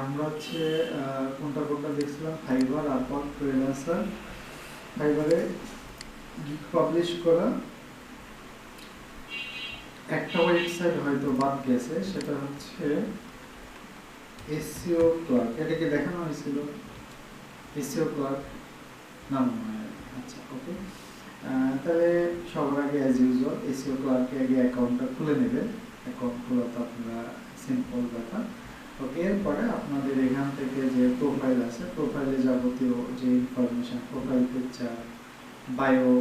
আমরা হচ্ছে কোনটা কোনটা দেখছিলাম, ফাইবার, আপওয়ার্ক, ফ্রিল্যান্সার। ফাইবারে পাবলিশ করা একটা ওয়েবসাইট হয়তো বাদ গেছে, সেটা হচ্ছে এসইও ক্লার্ক। এটাকে দেখানো হয়েছিল এসইও ক্লার্ক নাম মনে হয়। আচ্ছা, ওকে। তাহলে সবার আগে অ্যাজ ইউজুয়াল এসইও ক্লার্কে আগে অ্যাকাউন্টটা খুলে নেবেন। অ্যাকাউন্ট খোলা তো আপনারা সিম্পল ব্যাপার। ওকে, এরপরে আপনাদের এখান থেকে যে প্রোফাইল আছে, প্রোফাইলে যাবতীয় যে information, profile picture, bio,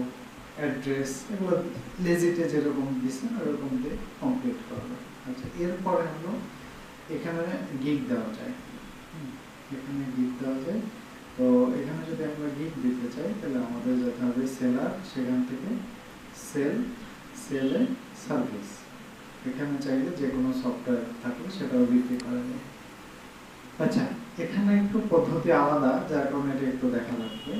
address, এগুলো লেজিটে যেরকম দিচ্ছেন ওরকম দিয়ে কমপ্লিট করবেন। আচ্ছা, এরপরে হলো এখানে গিগ দেওয়া যায়। এখানে গিগ দেওয়া যায়। তো এখানে যদি আমরা গিগ দিতে চাই তাহলে আমাদের যেতে হবে সেলার, সেখান থেকে সেলে সার্ভিস। এখানে চাইলে যে কোনো সফটওয়্যার থাকলে সেটাও বিক্রি করা যায়। আচ্ছা, এখানে একটু পদ্ধতি আলাদা, যার কারণে এটা একটু দেখা লাগবে।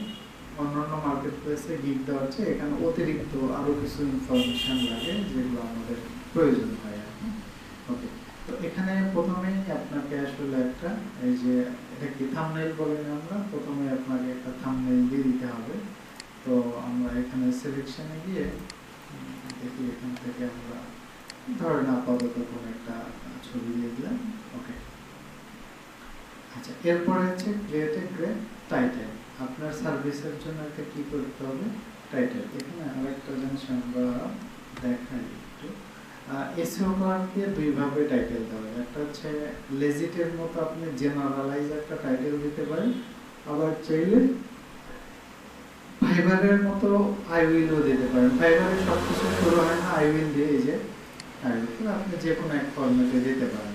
অন্যান্য মার্কেট প্লেসে গিগ দেওয়ার চেয়ে এখানে অতিরিক্ত আরো কিছু ইনফরমেশন লাগে যেগুলো আমাদের প্রয়োজন হয় আর কি। ওকে, তো এখানে প্রথমেই আপনাকে আসলে একটা, এই যে এটা কি থাম্বনেইল বলেন আমরা, প্রথমে আপনাকে একটা থাম্বনেইল দিয়ে দিতে হবে। তো আমরা এখানে সিলেকশনে গিয়ে দেখি, এখান থেকে আমরা ধরেন আপাতত কোনো একটা ছবি দিয়ে দিলাম। ওকে, আচ্ছা, এরপরে হচ্ছে ক্রিয়েট এ গ্রেড টাইটেল। আপনার সার্ভিসের জন্য একটা কি করতে হবে, টাইটেল। এখানে আরেকটা জিনিস আমরা দেখাই একটু। এসইও ক্লার্ককে দুই ভাবে টাইটেল দেওয়া হয়। একটা হচ্ছে লেজিটের মতো আপনি জেনারেলাইজ একটা টাইটেল দিতে পারেন, আবার চাইলে ফাইবারের মতো আই উইলও দিতে পারেন। ফাইবারে সবকিছু শুরু হয় না আই উইল দিয়ে, এই যে আই উইল, আপনি যে কোনো এক ফরম্যাটে দিতে পারেন।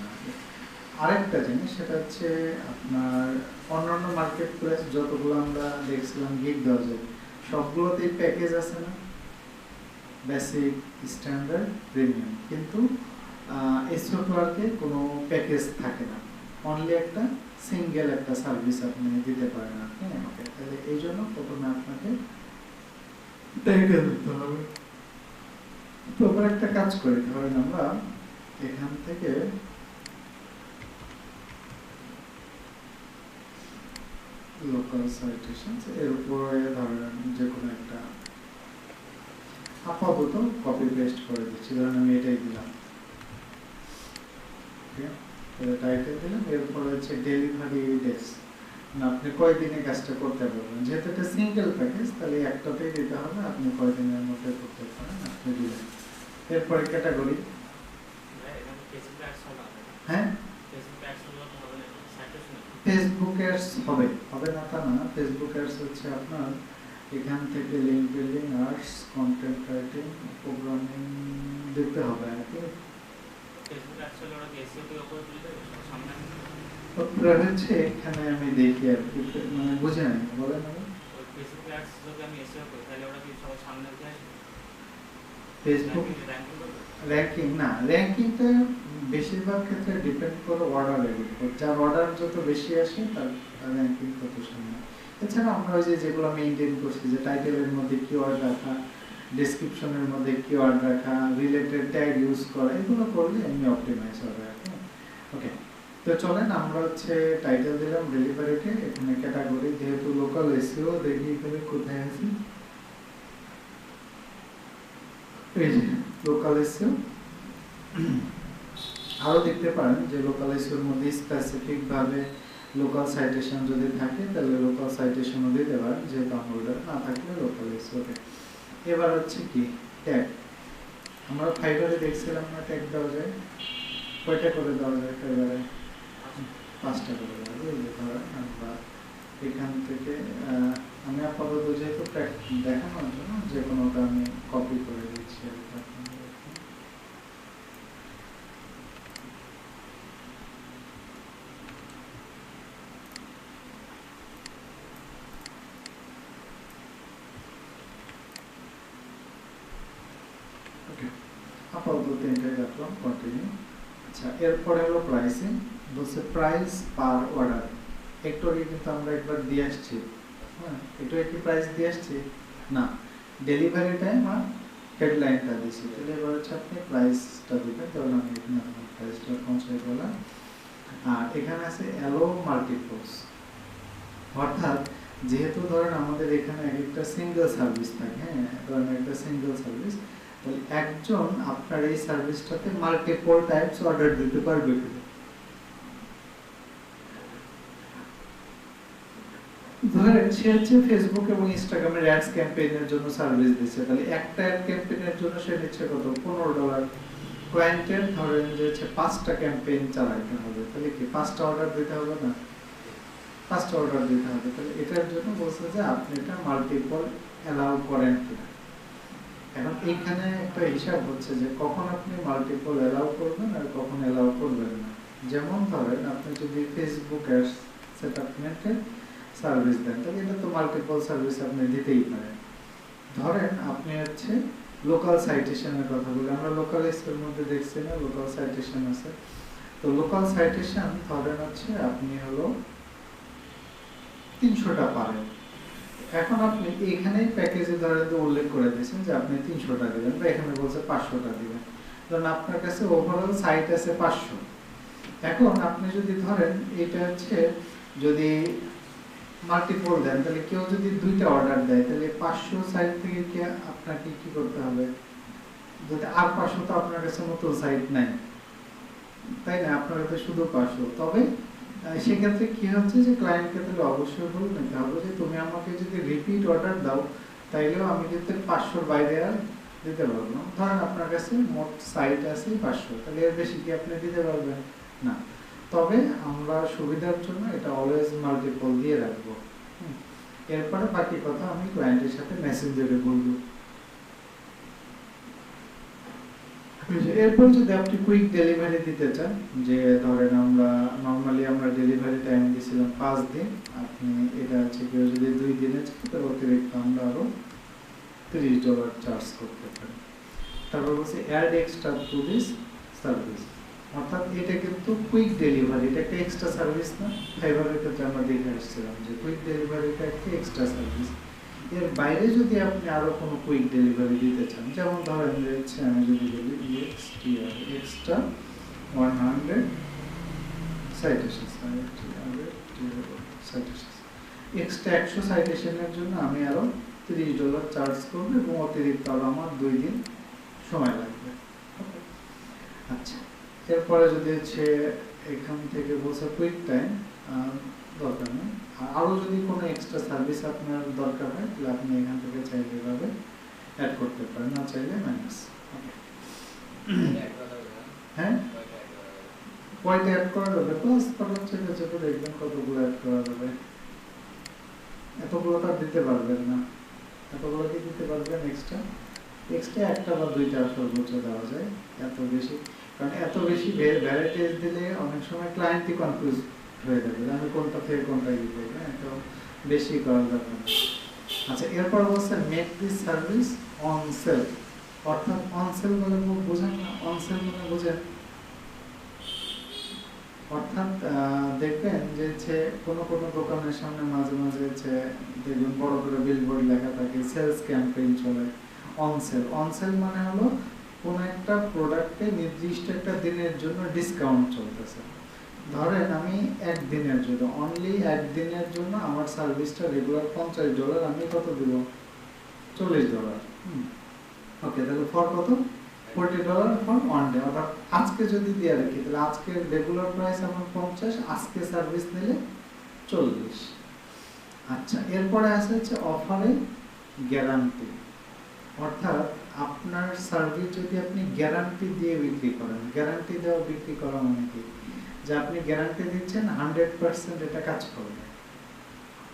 আরেকটা জিনিস, সেটা হচ্ছে আপনার অন্যান্য মার্কেট প্লেস যতগুলো আমরা দেখছিলাম গিগ দেওয়া যায়, সবগুলোতেই প্যাকেজ আছে না, বেসিক, স্ট্যান্ডার্ড, প্রিমিয়াম। কিন্তু এসইও ক্লার্কে কোনো প্যাকেজ থাকে না, অনলি একটা সিঙ্গেল একটা সার্ভিস আপনি দিতে পারেন আপনি। ওকে, তাহলে এই জন্য প্রথমে আপনাকে টাইটেল দিতে হবে। প্রপার একটা কাজ করি, ধরেন আমরা এখান থেকে লোকাল সাইটেশন, এর উপরে ধরেন যে কোনো একটা আপাতত কপি পেস্ট করে দিচ্ছি, ধরেন আমি এটাই দিলাম। টাইটেল দিলাম, এরপর হচ্ছে ডেলিভারি ডেটস, আপনি কয়দিনে কাজটা করতে পারবেন। যেহেতু এটা সিঙ্গেল প্যাকেজ, তাহলে একটাতেই দিতে হবে, আপনি কয়দিনের মধ্যে করতে পারেন আপনি দিলেন। এরপরে ক্যাটাগরি, হ্যাঁ ফেসবুক অ্যাডস হবে না তা না। ফেসবুক অ্যাডস হচ্ছে আপনার এখান থেকে link building, arts, content writing, programming দিতে হবে আর কি। হচ্ছে এখানে আমি দেখি আর কি, মানে বুঝে নাই, বলেন ফেসবুক র্যাঙ্কিং না, র্যাঙ্কিংটা বেশিরভাগ ক্ষেত্রে ডিপেন্ড করে অর্ডারের উপর। যার অর্ডার যত বেশি আসে তার র্যাঙ্কিং তত সামনে। এছাড়া আমরা ওই যে যেগুলো মেনটেন করছি, যে টাইটেলের মধ্যে কিওয়ার্ড রাখা, ডেসক্রিপশনের মধ্যে কিওয়ার্ড রাখা, রিলেটেড ট্যাগ ইউজ করা, এগুলো করলে এমনি অপটিমাইজ হবে আর কি। ওকে, তো চলেন আমরা হচ্ছে টাইটেল দিলাম ডেলিভারিতে। এখানে ক্যাটাগরি, যেহেতু লোকাল এসইও, দেখি এখানে কোথায় আছে, এই যে লোকাল এসইও। আরো দেখতে পারেন যে লোকাল এসইওর মধ্যে স্পেসিফিক ভাবে লোকাল সাইটেশন যদি থাকে তাহলে লোকাল সাইটেশনও দিতে পারেন, যেহেতু আমরা না থাকলে লোকাল এসইওতে। এবার হচ্ছে কি ট্যাগ, আমরা ফাইবারে দেখছিলাম না ট্যাগ দেওয়া যায়, কয়টা করে দেওয়া যায় ফাইবারে, 5টা করে দেওয়া যায়। এই যে ধরেন আমরা এখান থেকে আমি আপাতত যেহেতু দেখানোর জন্য যে কোনোটা আমি কপি করে দিচ্ছি। আপাতত 3টাই রাখলাম, কন্টিনিউ। আচ্ছা, এরপরে হলো প্রাইসিং, বলছে প্রাইস পার অর্ডার। একটু আগে কিন্তু আমরা একবার দিয়ে আসছি, হ্যাঁ একটু একটি প্রাইস দিয়ে আসছি না, ডেলিভারি টাইম আর হেডলাইনটা দিচ্ছি। তাহলে এবার হচ্ছে আপনি প্রাইসটা দেবেন। ধরুন আমি এখানে আপনার প্রাইসটা পৌঁছাই বললাম, আর এখানে আছে অ্যালো মাল্টিপোজ, অর্থাৎ যেহেতু ধরেন আমাদের এখানে একটা সিঙ্গেল সার্ভিস থাকে, হ্যাঁ ধরেন একটা সিঙ্গেল সার্ভিস, তাহলে একজন আপনার এই সার্ভিসটাতে মাল্টিপল টাইপস অর্ডার দিতে পারবে। ধরেন সে হচ্ছে ফেসবুক এবং ইনস্টাগ্রামের অ্যাডস ক্যাম্পেইনের জন্য সার্ভিস দিচ্ছে, তাহলে একটা অ্যাড ক্যাম্পেইনের জন্য সে নিচ্ছে কত, $15। ক্লায়েন্টের ধরেন যে হচ্ছে 5টা ক্যাম্পেইন চালাইতে হবে, তাহলে কি 5টা অর্ডার দিতে হবে না, 5টা অর্ডার দিতে হবে। তাহলে এটার জন্য বলছে যে আপনি এটা মাল্টিপল অ্যালাউ করেন কিনা। এখন এইখানে একটা হিসাব হচ্ছে যে কখন আপনি মাল্টিপল অ্যালাউ করবেন আর কখন অ্যালাউ করবেন না। যেমন ধরেন আপনি যদি ফেসবুক অ্যাডস সেটআপমেন্টে সার্ভিস দেন, তাহলে এটা তো মাল্টিপল সার্ভিস আপনি দিতেই পারেন। ধরেন আপনি হচ্ছে লোকাল সাইটেশনের কথা বলি, আমরা লোকাল এর মধ্যে দেখছি না লোকাল সাইটেশন আছে, তো লোকাল সাইটেশন ধরেন হচ্ছে আপনি হলো 300টা পারেন। এখন আপনি এখানে প্যাকেজে ধরেন তো উল্লেখ করে দিয়েছেন যে আপনি 300টা দিবেন, বা এখানে বলছে 500টা দিবেন, কারণ আপনার কাছে ওভারঅল সাইট আছে 500। এখন আপনি যদি ধরেন এটা হচ্ছে যদি মাল্টিপল দেন, তাহলে কেউ যদি 2টা অর্ডার দেয়, তাহলে 500 সাইট থেকে কি আপনাকে কি করতে হবে, যদি আর 500 তো আপনার কাছে নতুন সাইট নাই, তাই না, আপনার কাছে শুধু 500। তবে সেক্ষেত্রে কি হচ্ছে যে ক্লায়েন্টকে তাহলে অবশ্যই বলে নিতে হবে যে তুমি আমাকে যদি রিপিট অর্ডার দাও, তাইলেও আমি কিন্তু 500-র বাইরে আর দিতে পারবো না। ধরেন আপনার কাছে মোট সাইট আছে 500, তাহলে এর বেশি কি আপনি দিতে পারবেন না। তবে আমরা সুবিধার জন্য এটা অলওয়েজ মাল্টিপল দিয়ে রাখবো। এরপরে বাকি কথা আমি ক্লায়েন্টের সাথে মেসেঞ্জারে বলবো। এরপর যদি আপনি কুইক ডেলিভারি দিতে চান, যে ধরেন আমরা নরমালি আমরা ডেলিভারি টাইম দিয়েছিলাম 5 দিন, আপনি এটা হচ্ছে কেউ যদি 2 দিনে চান, তার অতিরিক্ত আমরা আরো $30 চার্জ করতে পারি। তারপর বলছে add extra to this service, অর্থাৎ এটা কিন্তু কুইক ডেলিভারি, এটা একটা এক্সট্রা সার্ভিস না। ফাইবারের ক্ষেত্রে আমরা দেখে আসছিলাম যে কুইক ডেলিভারিটা একটা এক্সট্রা সার্ভিস। এর বাইরে যদি আপনি আরো কোনো কুইক ডেলিভারি দিতে চান, যেমন ধরেন যে হচ্ছে আমি যদি বলি এক্সট্রা 100 সাইটেশনস, এক্সট্রা 100 সাইটেশনের জন্য আমি আরো $30 চার্জ করবো, এবং অতিরিক্ত আরো আমার 2 দিন সময় লাগবে। আচ্ছা, এরপরে যদি হচ্ছে এখান থেকে বলছে কুইক টাইম দরকার নেই, আরো যদি কোনো এক্সট্রা সার্ভিস আপনার দরকার হয়, তাহলে আপনি এখান থেকে চাইলে এভাবে অ্যাড করতে পারেন, না চাইলে মাইনাস। হ্যাঁ, কয়টা অ্যাড করা যাবে, প্লাস করার চেপে চেপে দেখবেন কতগুলো অ্যাড করা যাবে। এতগুলো তো আর দিতে পারবেন না, এতগুলো কি দিতে পারবেন এক্সট্রা, এক্সট্রা 1টা বা 2টা সর্বোচ্চ দেওয়া যায়, এত বেশি, কারণ এত বেশি ভ্যারাইটিস দিলে অনেক সময় ক্লায়েন্টই কনফিউজ হয়ে যাবে আমি কোনটা থেকে কোনটা ইউজ করবো, এত বেশি করা যাবে না। আচ্ছা, এরপর বলছে make this service on sell, অর্থাৎ অন সেল বলে বোঝেন না, অন সেল মানে বোঝেন, অর্থাৎ দেখবেন যে কোনো কোনো দোকানের সামনে মাঝে মাঝে দেখবেন বড় করে বিলবোর্ড লেখা থাকে সেলস ক্যাম্পেইন চলে। অনসেল, অনসেল মানে হলো কোনো একটা প্রোডাক্টে নির্দিষ্ট একটা দিনের জন্য ডিসকাউন্ট চলতেছে। ধরেন আমি একদিনের জন্য, অনলি একদিনের জন্য আমার সার্ভিসটা রেগুলার $50, আমি কত দিব, $40। ওকে, তাহলে ফর কত, $40 ফর 1 ডে, অর্থাৎ আজকে যদি দিয়ে রাখি, তাহলে আজকে রেগুলার প্রাইস আমার 50, আজকে সার্ভিস নিলে 40। আচ্ছা, এরপরে আছে হচ্ছে অফারে গ্যারান্টি, অর্থাৎ আপনার সার্ভিস যদি আপনি গ্যারান্টি দিয়ে বিক্রি করেন, গ্যারান্টি দেওয়া বিক্রি করা মানে কি, যে আপনি গ্যারান্টি দিচ্ছেন 100% এটা কাজ করবে।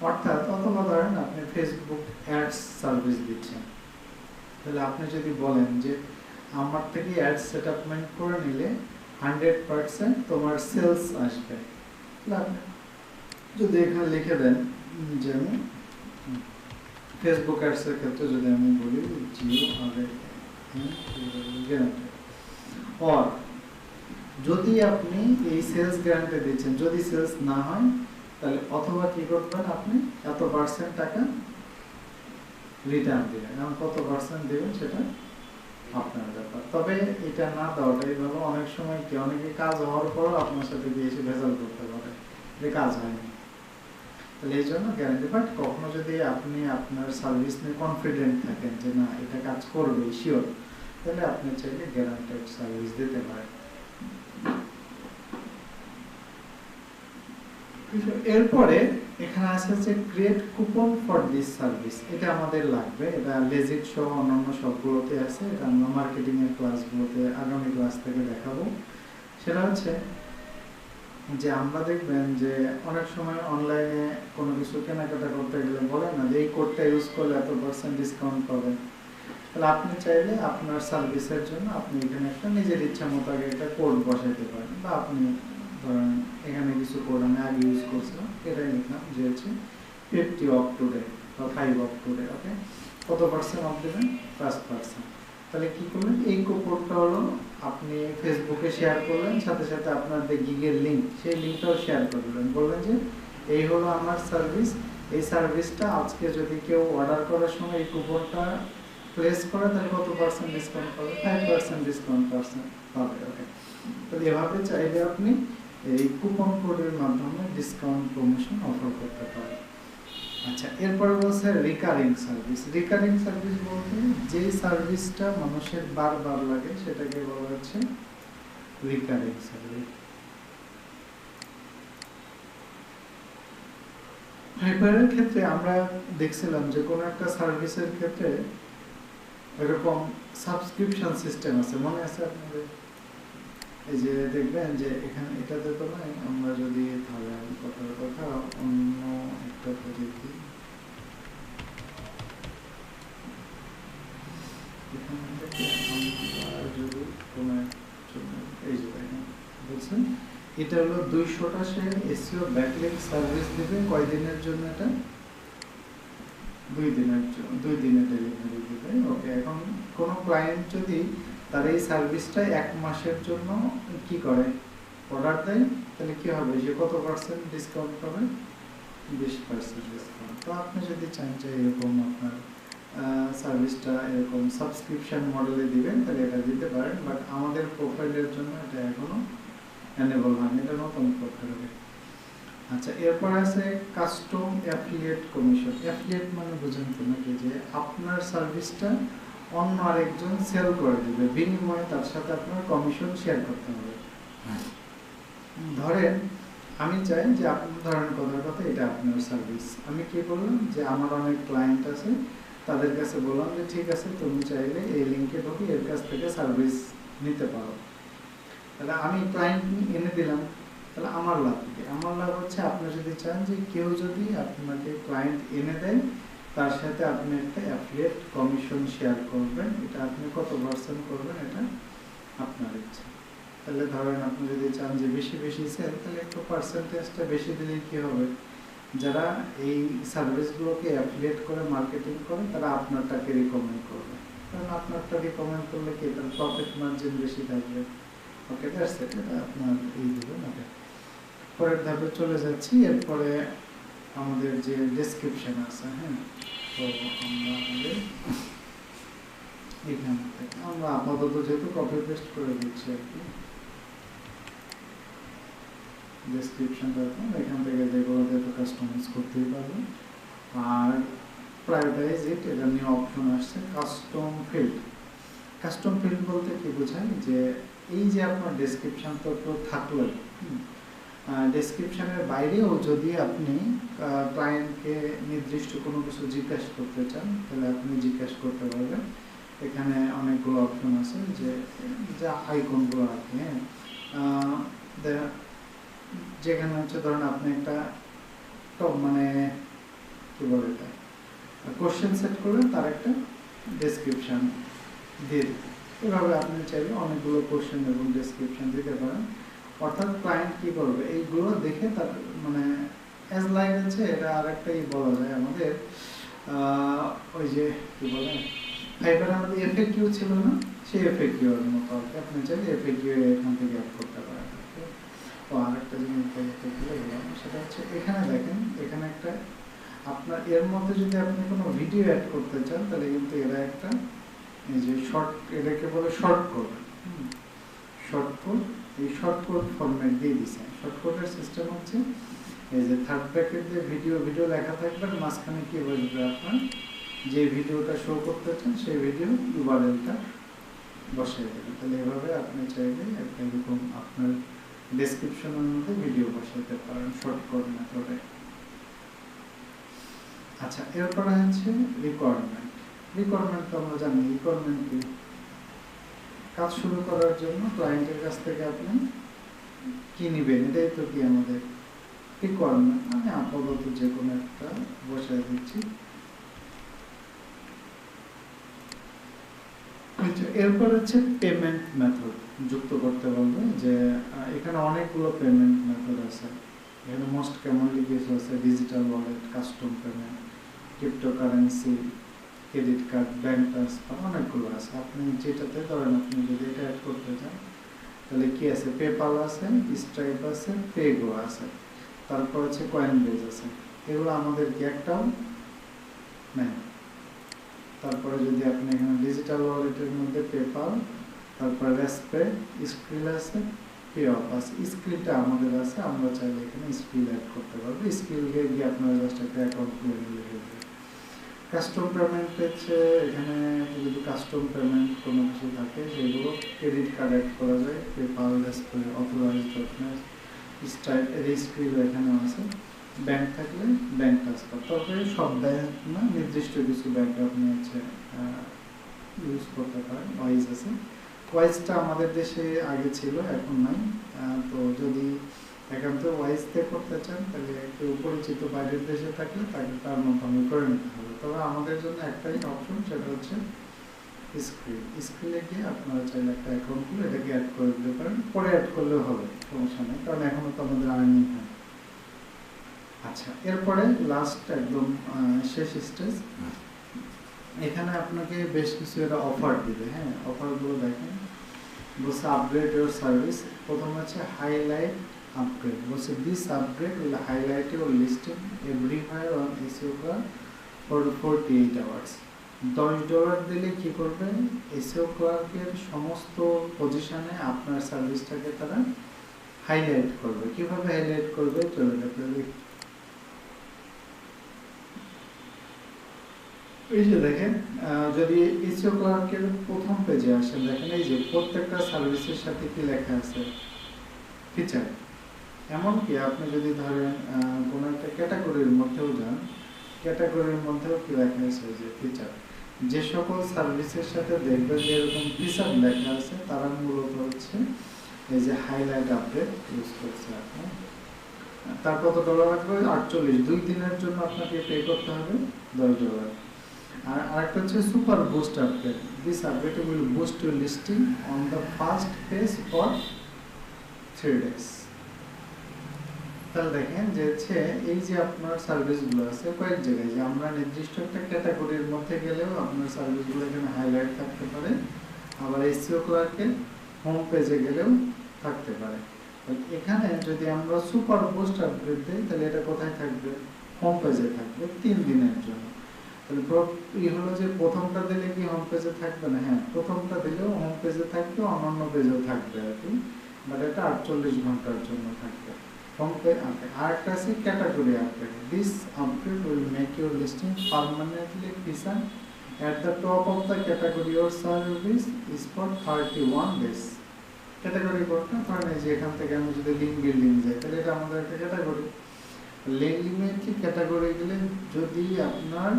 অর্থাৎ অথবা ধরেন আপনি ফেসবুক অ্যাডস সার্ভিস দিচ্ছেন, তাহলে আপনি যদি বলেন যে আমার থেকে অ্যাড সেটআপমেন্ট করে নিলে 100% তোমার সেলস আসবে, তাহলে যদি এখানে লিখে দেন যে আমি ফেসবুক অ্যাডসের ক্ষেত্রে যদি আমি বলি আর যদি আপনি এই সেলস গ্যারান্টি দিচ্ছেন, যদি সেলস না হয় তাহলে অথবা কি করবেন, আপনি এত % টাকা রিটার্ন দিবেন, এবং কত % দেবেন সেটা আপনার ব্যাপার। তবে এটা না দেওয়াটাই ভালো। অনেক সময় কি অনেকে কাজ হওয়ার পরও আপনার সাথে গিয়ে এসে ভেজাল করতে পারে যে কাজ হয়নি। তাহলে এই জন্য গ্যারান্টি, বাট কখনো যদি আপনি আপনার সার্ভিস নিয়ে কনফিডেন্ট থাকেন যে না এটা কাজ করবে শিওর, তাহলে আপনি চাইলে গ্যারান্টেড সার্ভিস দিতে পারেন। এরপরে এখানে আছে যে create coupon for this service. এটা আমাদের লাগবে, এটা লেজিট সহ অন্যান্য সবগুলোতে আছে। এটা আমরা মার্কেটিং এর ক্লাসগুলোতে আগামী ক্লাস থেকে দেখাবো। সেটা হচ্ছে যে আমরা দেখবেন যে অনেক সময় অনলাইনে কোনো কিছু কেনাকাটা করতে গেলে বলে না যে এই কোডটা ইউজ করলে এত % ডিসকাউন্ট পাবেন। তাহলে আপনি চাইলে আপনার সার্ভিসের জন্য আপনি এখানে একটা নিজের ইচ্ছা মতো আগে একটা কোড বসাইতে পারেন, বা আপনি ধরেন এখানে কিছু কোড আমি আগে ইউজ করছিলাম, এটাই লিখলাম যে হচ্ছে 50 অফ টুডে বা 5 অফ টুডে। ওকে, কত % অফ দেবেন? 5%। তাহলে কি করলেন, এই কোডটা হলো আপনি ফেসবুকে শেয়ার করলেন, সাথে সাথে আপনার যে গিগের লিঙ্ক, সেই লিঙ্কটাও শেয়ার করলেন, বললেন যে এই হলো আমার সার্ভিস, এই সার্ভিসটা আজকে যদি কেউ অর্ডার করার সময় এই কুপনটা প্লেস করে তাহলে কত % ডিসকাউন্ট পাবে? 5% ডিসকাউন্ট পাবে। ওকে, তাহলে এভাবে চাইলে আপনি এই কুপন কোডের মাধ্যমে ডিসকাউন্ট প্রমোশন অফার করতে পারেন। আচ্ছা, এরপরে বলছে রিকারিং সার্ভিস। রিকারিং সার্ভিস বলতে যে সার্ভিসটা মানুষের বারবার লাগে সেটাকে বলা হচ্ছে রিকারিং সার্ভিস। ফাইবারের ক্ষেত্রে আমরা দেখছিলাম যে কোনো একটা সার্ভিসের ক্ষেত্রে এরকম সাবস্ক্রিপশন সিস্টেম আছে, মনে আছে আপনাদের? এই যে দেখবেন যে এখানে এটাতে তো নাই, আমরা যদি তাহলে কথার কথা অন্য একটা দেখি, এখান থেকে আমরা যদি কোনো এই যে দেখেন বলছেন এটা হলো 200টা সে এসইও ব্যাকলিংক সার্ভিস দিবে কয়দিনের জন্য? এটা 2 দিনের জন্য, 2 দিনের ডেলিভারি দিবে। ওকে, এখন কোন ক্লায়েন্ট যদি তার এই সার্ভিসটা 1 মাসের জন্য কি করে অর্ডার দেয়, তাহলে কি হবে, যে কত % ডিসকাউন্ট পাবে? 20% ডিসকাউন্ট। তো আপনি যদি চান যে এরকম আপনার সার্ভিসটা এরকম সাবস্ক্রিপশন মডেলে দিবেন, তাহলে এটা দিতে পারেন, বাট আমাদের প্রোফাইলের জন্য এটা এখনো এনেবল হয়নি, এটা নতুন করতে হবে। আচ্ছা, এরপর আছে কাস্টম অ্যাফিলিয়েট কমিশন। অ্যাফিলিয়েট মানে বুঝেন তো নাকি, যে আপনার সার্ভিসটা অন্য আরেকজন সেল করে দিবে, বিনিময়ে তার সাথে আপনার কমিশন শেয়ার করতে হবে। ধরেন আমি চাই যে আপনি ধরেন কথার কথা এটা আপনার সার্ভিস, আমি কি বললাম যে আমার অনেক ক্লায়েন্ট আছে, তাদের কাছে বললাম যে ঠিক আছে তুমি চাইলে এই লিঙ্কে ঢুকে এর কাছ থেকে সার্ভিস নিতে পারো। তাহলে আমি ক্লায়েন্ট এনে দিলাম, তাহলে আমার লাভ কি? আমার লাভ হচ্ছে আপনি যদি চান যে কেউ যদি আপনাকে ক্লায়েন্ট এনে দেয়, তার সাথে আপনি একটা অ্যাফিলিয়েট কমিশন শেয়ার করবেন। এটা আপনি কত % করবেন, এটা আপনার ইচ্ছা। তাহলে ধরেন আপনি যদি চান যে বেশি বেশি সেল, তাহলে একটু পার্সেন্টেজটা বেশি দিলে কি হবে, যারা এই সার্ভিসগুলোকে অ্যাফিলিয়েট করে মার্কেটিং করে তারা আপনারটাকে রিকমেন্ড করবে, কারণ আপনারটা রিকমেন্ড করলে কি তার প্রফিট মার্জিন বেশি থাকবে। ওকে, দ্যাটস ইট, এটা আপনার এই দেবেন। ওকে, পরের ধাপে চলে যাচ্ছি। এরপরে আমাদের যে ডেসক্রিপশন আছে, হ্যাঁ, তো আমরা আমাদের এখান থেকে আমরা আপাতত যেহেতু কপি পেস্ট করে দিচ্ছি আর কি, ডেসক্রিপশনটা এখান থেকে যেগুলো যেহেতু কাস্টমাইজ করতেই পারবেন। আর প্রায়োরিটাইজ ইট, এটা নিউ অপশন আসছে কাস্টম ফিল্ড। কাস্টম ফিল্ড বলতে কি বোঝায়, যে এই যে আপনার ডেসক্রিপশন তো থাকলো, ডেসক্রিপশনের বাইরেও যদি আপনি ক্লায়েন্টকে নির্দিষ্ট কোনো কিছু জিজ্ঞাসা করতে চান, তাহলে আপনি জিজ্ঞাসা করতে পারবেন। এখানে অনেকগুলো অপশন আছে, যে যা আইকনগুলো আর কি, হ্যাঁ, যেখানে হচ্ছে ধরেন আপনি একটা মানে কি বলে এটা কোশ্চেন সেট করলেন, তার একটা ডেসক্রিপশন দিয়ে দিতে, এভাবে আপনি চাইলে অনেকগুলো কোশ্চেন এবং ডেসক্রিপশন দিতে পারেন। অর্থাৎ ক্লায়েন্ট কি করবে, এইগুলো দেখে তার মানে অ্যাজ লাইক আছে। এটা আর একটাই বলা যায় আমাদের ওই যে কি বলে ফাইবার আমাদের এফএকিউ ছিল না, সেই এফএকিউ এর মতো আপনি চাইলে এফএকিউ এখান থেকে অ্যাড করতে পারেন। তো আরেকটা জিনিস বললাম, সেটা হচ্ছে এখানে দেখেন, এখানে একটা আপনার এর মধ্যে যদি আপনি কোনো ভিডিও অ্যাড করতে চান, তাহলে কিন্তু এরা একটা এই যে শর্ট, এটাকে বলে শর্ট কোড। শর্ট কোড, এই শর্ট কোড ফরম্যাট দিয়ে দিছে। শর্ট কোডের সিস্টেম হচ্ছে এই যে থার্ড ব্র্যাকেট দিয়ে ভিডিও লেখা থাকবে, মাঝখানে কি বলবে আপনার যে ভিডিওটা শো করতে চান সেই ভিডিও ইউআরএলটা বসাই দেবেন। তাহলে এভাবে আপনি চাইলে একটা এরকম আপনার ডেসক্রিপশনের মধ্যে ভিডিও বসাইতে পারেন শর্ট কোড মেথডে। আচ্ছা, এরপরে হচ্ছে রিকোয়ারমেন্ট। রিকোয়ারমেন্ট তো আমরা জানি, রিকোয়ারমেন্ট কি? কাজ শুরু করার জন্য ক্লায়েন্টের কাছ থেকে আপনি কি নেবেন, এটাই তো কি আমাদের রিকোয়ারমেন্ট। আমি আপাতত যে কোনো একটা বসাই দিচ্ছি। এরপর হচ্ছে পেমেন্ট মেথড যুক্ত করতে বলবে, যে এখানে অনেকগুলো পেমেন্ট মেথড আছে। এখানে মোস্ট কমনলি কিছু আছে digital wallet, custom payment, cryptocurrency, credit card, bank transfer, অনেকগুলো আছে। আপনি যেটাতে ধরেন আপনি যদি এটা অ্যাড করতে চান তাহলে কি আছে, পেপাল আছে, স্ট্রাইপ আছে, পেগো আছে, তারপর হচ্ছে কয়েনবেজ আছে। এগুলো আমাদের কি একটাও নেই। তারপরে যদি আপনি এখানে ডিজিটাল ওয়ালেটের মধ্যে পেপাল, তারপরে রেসপে, স্ক্রিল আছে, পে অফ আছে। স্ক্রিলটা আমাদের আছে, আমরা চাইলে এখানে স্ক্রিল অ্যাড করতে পারবো। স্ক্রিল গিয়ে আপনারা জাস্ট একটা অ্যাকাউন্ট খুলে নিলে হবে। কাস্টম পেমেন্ট হচ্ছে এখানে যদি কাস্টম পেমেন্ট কোনো কিছু থাকে সেগুলো ক্রেডিট কার্ড অ্যাড করা যায়, পেপাল, রেসপে, অথরাইজড ডকুমেন্টস, স্টাইল, স্ক্রিল এখানে আছে। ব্যাংক থাকলে ব্যাংক ট্রান্সফার। তবে সব ব্যাংক না, নির্দিষ্ট কিছু ব্যাংক আপনি হচ্ছে ইউজ করতে পারেন। ওয়াইজ আছে, ওয়াইজটা আমাদের দেশে আগে ছিল, এখন নাই। তো যদি একান্ত ওয়াইজতে করতে চান তাহলে কেউ পরিচিত বাইরের দেশে থাকলে তাকে তার মাধ্যমে করে নিতে হবে। তবে আমাদের জন্য একটাই অপশন, সেটা হচ্ছে স্ক্রিল। স্ক্রিলে গিয়ে আপনারা চাইলে একটা অ্যাকাউন্ট খুলে এটাকে অ্যাড করে দিতে পারেন, পরে অ্যাড করলেও হবে, সমস্যা নেই, কারণ এখনো তো আমাদের আর্নিং হয়। আচ্ছা, এরপরে লাস্ট একদম শেষ স্টেজ, এখানে আপনাকে বেশ কিছু একটা অফার দিবে। হ্যাঁ, অফারগুলো দেখেন। বলছে আপগ্রেড ইউর সার্ভিস। প্রথম হচ্ছে হাইলাইট আপগ্রেড। বলছে this upgrade will highlight your listing everywhere on SEO cloud for 48 hours. $10 দিলে কি করবে, এসইও ক্লাউডের সমস্ত পজিশনে আপনার সার্ভিসটাকে তারা হাইলাইট করবে। কিভাবে হাইলাইট করবে চলে যাবে। এই যে দেখেন, যদি এসইও ক্লার্কের প্রথম পেজে আসেন, দেখেন এই যে প্রত্যেকটা সার্ভিসের সাথে কি লেখা আছে, ফিচার। এমনকি আপনি যদি ধরেন কোনো একটা ক্যাটাগরির মধ্যেও যান, ক্যাটাগরির মধ্যেও কি লেখা আছে, যে ফিচার। যে সকল সার্ভিসের সাথে দেখবেন যে এরকম ফিচার লেখা আছে, তারা মূলত হচ্ছে এই যে হাইলাইট আপডেট ইউজ করছে। আপনি তার কত ডলার লাগবে, 48, 2 দিনের জন্য আপনাকে পে করতে হবে $10। আর আরেকটা হচ্ছে super boost update. This update will boost your listing on the first page for 3 days। তাহলে দেখেন যে হচ্ছে এই যে আপনার সার্ভিসগুলো আছে কয়েক জায়গায়, যে আমরা নির্দিষ্ট একটা ক্যাটাগরির মধ্যে গেলেও আপনার সার্ভিসগুলো এখানে হাইলাইট থাকতে পারে, আবার এসইও ক্লার্কের হোম পেজে গেলেও থাকতে পারে। এখানে যদি আমরা সুপার বুস্ট আপডেট দিই তাহলে এটা কোথায় থাকবে, হোম পেজে থাকবে 3 দিনের জন্য। হলো যে প্রথমটা দিলে কি হোম পেজে থাকবে না? হ্যাঁ, প্রথমটা দিলেও হোম পেজে থাকবে, অন্যান্য পেজেও থাকবে আর কি, বাট এটা 48 ঘন্টার জন্য থাকবে হোম পেজ। আর একটা আছে category update. This update will make your listing permanently visible at the top of the category or service is for 31 days। Category কোডটা ধরেন এই যে এখান থেকে আমি যদি লিঙ্ক বিল্ডিং যাই তাহলে এটা আমাদের একটা ক্যাটাগরি। লিঙ্ক লিমিট ক্যাটাগরি গেলে যদি আপনার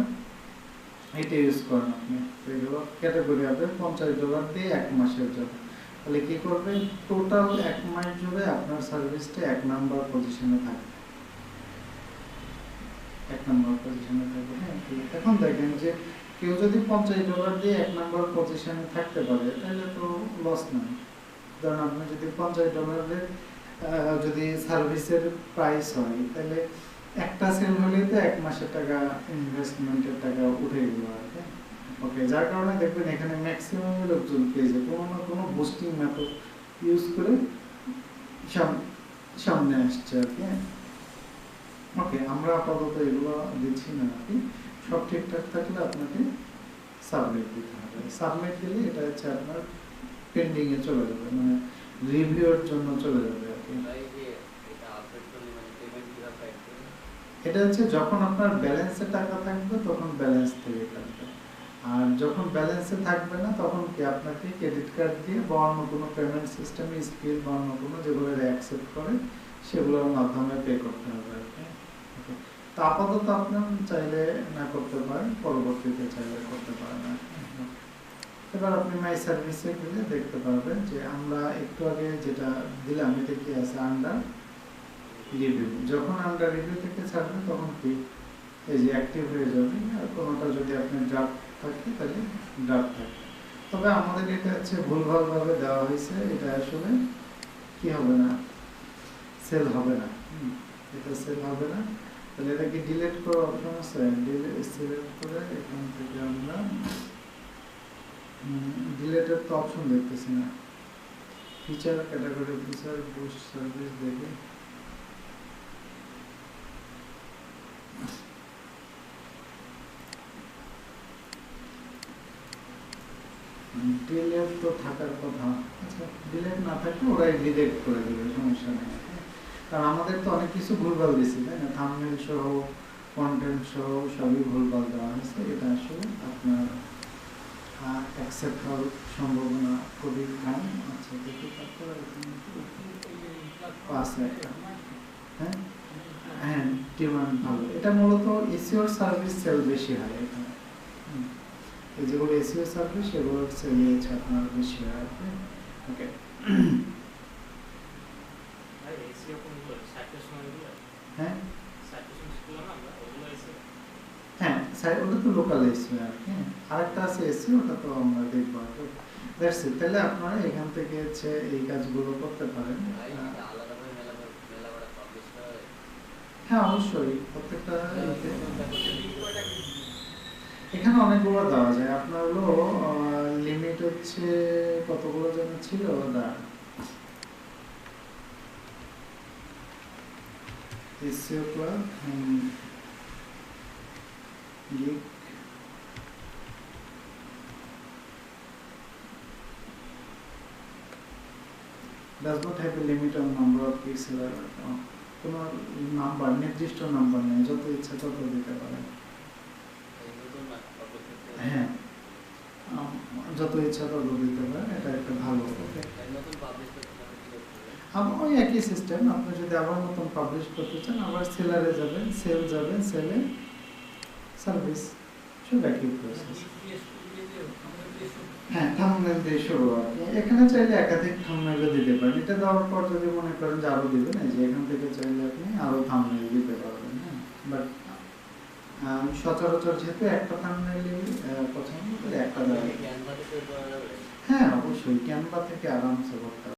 এটা ইউজ করেন, আপনি এগুলো ক্যাটাগরি হবে $50 দিয়ে 1 মাসের জন্য, তাহলে কি করবে, টোটাল 1 মাস জুড়ে আপনার সার্ভিসটা 1 নাম্বার পজিশনে থাকবে, 1 নাম্বার পজিশনে থাকবে। হ্যাঁ, এখন দেখেন যে কেউ যদি $50 দিয়ে 1 নাম্বার পজিশনে থাকতে পারে তাহলে তো লস নাই। কারণ আপনি যদি $50 যদি সার্ভিসের প্রাইস হয় তাহলে একটা সেল হলেই তো 1 মাসের টাকা ইনভেস্টমেন্টের টাকা উঠে গেল আর কি। ওকে, যার কারণে দেখবেন এখানে ম্যাক্সিমাম লোকজন পেয়েছে কোনো না কোনো বুস্টিং মেথড ইউজ করে সামনে আসছে আর কি। ওকে, আমরা আপাতত এগুলো দিচ্ছি না আর কি। সব ঠিকঠাক থাকলে আপনাকে সাবমিট দিতে হবে। সাবমিট দিলে এটা হচ্ছে আপনার পেন্ডিং এ চলে যাবে, মানে রিভিউর জন্য চলে যাবে আর কি। এটা হচ্ছে যখন আপনার ব্যালেন্সে টাকা থাকবে তখন ব্যালেন্স থেকে কাটবে, আর যখন ব্যালেন্সে থাকবে না তখন কি আপনাকে ক্রেডিট কার্ড দিয়ে বা অন্য কোনো পেমেন্ট সিস্টেমে স্কিল বা অন্য কোনো যেগুলো অ্যাকসেপ্ট করে সেগুলোর মাধ্যমে পে করতে হবে আর কি। তো আপাতত আপনার চাইলে না করতে পারেন, পরবর্তীতে চাইলে করতে পারেন আর কি। এবার আপনি মাই সার্ভিসে গেলে দেখতে পারবেন যে আমরা একটু আগে যেটা দিলাম এটা কি আছে, আন্ডার রিভিউ। যখন আন্ডার রিভিউ থেকে ছাড়বে তখন কি এই যে অ্যাক্টিভ হয়ে যাবে, আর কোনোটা যদি আপনি ড্রাফট থাকে তাহলে ড্রাফট থাকে। তবে আমাদের এটা হচ্ছে ভুলভালভাবে দেওয়া হয়েছে, এটা আসলে কি হবে না, সেল হবে না। এটা সেল হবে না। তাহলে এটা কি ডিলিট করার অপশন আছে? ডিলিট সিলেক্ট করে এখান থেকে আমরা ডিলিটের তো অপশন দেখতেছি না। Feature category feature boost service দেখে ডিলেট তো থাকার কথা। আচ্ছা, ডিলেট না থাকলে ওরাই ডিলেট করে দেবে, সমস্যা নেই। কারণ আমাদের তো অনেক কিছু ভুলভাল দিছি, তাই না? থাম্বনেল সহ কন্টেন্ট সহ সবই ভুলভাল দেওয়া হয়েছে। এটা আসলে আপনার অ্যাকসেপ্ট হওয়ার সম্ভাবনা খুবই কম। আচ্ছা, দেখি তারপর আছে একটা, হ্যাঁ হ্যাঁ, ডিমান্ড ভালো। এটা মূলত এসিওর সার্ভিস সেল বেশি হয় এখানে। এই যেগুলো এসিও সার্ভিস সেগুলোর সেল হচ্ছে আপনার বেশি হয় আর কি। ওকে, হ্যাঁ হ্যাঁ স্যার, ওটা তো লোকাল এসিও আর কি। আরেকটা আছে এসিও, ওটা তো আমরা দেখবো আর কি। That's it. তাহলে আপনারা এখান থেকে হচ্ছে এই কাজগুলো করতে পারেন। হ্যাঁ অবশ্যই, প্রত্যেকটা এখানে অনেকগুলো দেওয়া যায়। আপনার হলো লিমিট হচ্ছে কতগুলো যেন ছিল, SEO club gig does not have a limit on number of pixel or কোনো নাম্বার, নির্দিষ্ট নাম্বার নেই, যত ইচ্ছা তত দিতে পারেন। হ্যাঁ, যত ইচ্ছা তত দিতে পারেন, এটা একটা ভালো। ওই একই সিস্টেম। আপনি যদি আবার নতুন পাবলিশ করতে চান, আবার সেলারে যাবেন, সেল যাবেন, সেলে সার্ভিস, সব একই প্রসেস। হ্যাঁ, থাম্বনেল দিয়ে শুরু আর কি। এখানে চাইলে একাধিক থাম্বনেলও দিতে পারেন। এটা দেওয়ার পর যদি মনে করেন যে আরো দিবেন, এই যে এখান থেকে চাইলে আপনি আরো থাম্বনেল দিতে পারবেন। হ্যাঁ, বাট সচরাচর যেহেতু একটা থাম্বনেলই পছন্দ করে একটা দেওয়া। হ্যাঁ অবশ্যই, ক্যানভা থেকে আরামসে করতে